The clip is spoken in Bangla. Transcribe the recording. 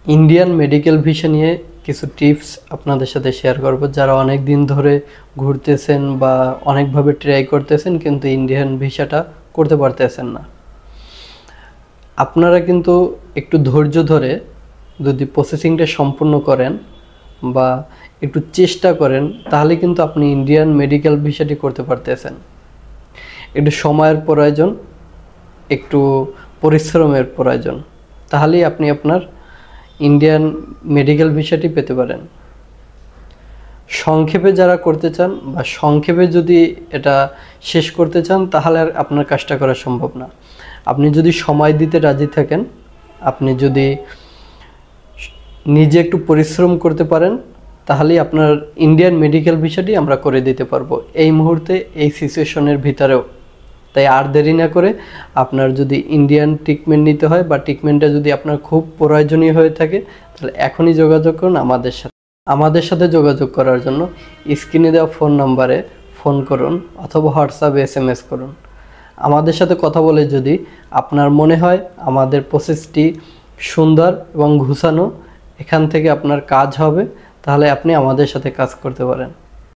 ইন্ডিয়ান মেডিকেল ভিসা নিয়ে কিছু টিপস আপনাদের সাথে শেয়ার করব। যারা অনেক দিন ধরে ঘুরতেছেন বা অনেকভাবে ট্রাই করতেছেন কিন্তু ইন্ডিয়ান ভিসাটা করতে পারতেছেন না, আপনারা কিন্তু একটু ধৈর্য ধরে যদি প্রসেসিংটা সম্পূর্ণ করেন বা একটু চেষ্টা করেন তাহলে কিন্তু আপনি ইন্ডিয়ান মেডিকেল ভিসাটি করতে পারতেছেন। একটু সময়ের প্রয়োজন, একটু পরিশ্রমের প্রয়োজন, তাহলেই আপনি আপনার ইন্ডিয়ান মেডিকেল ভিসাটি পেতে পারেন। সংক্ষেপে যারা করতে চান বা সংক্ষেপে যদি এটা শেষ করতে চান তাহলে আর আপনার কাজটা করা সম্ভব না। আপনি যদি সময় দিতে রাজি থাকেন, আপনি যদি নিজে একটু পরিশ্রম করতে পারেন তাহলেই আপনার ইন্ডিয়ান মেডিকেল ভিসাটি আমরা করে দিতে পারবো এই মুহূর্তে, এই সিচুয়েশনের ভিতরেও। তাই আর দেরি না করে আপনার যদি ইন্ডিয়ান ট্রিটমেন্ট নিতে হয় বা ট্রিটমেন্টটা যদি আপনার খুব প্রয়োজনীয় হয়ে থাকে তাহলে এখনই যোগাযোগ করুন আমাদের সাথে। আমাদের সাথে যোগাযোগ করার জন্য স্ক্রিনে দেওয়া ফোন নাম্বারে ফোন করুন অথবা হোয়াটসঅ্যাপে SMS করুন। আমাদের সাথে কথা বলে যদি আপনার মনে হয় আমাদের প্রসেসটি সুন্দর এবং গুছানো, এখান থেকে আপনার কাজ হবে, তাহলে আপনি আমাদের সাথে কাজ করতে পারেন।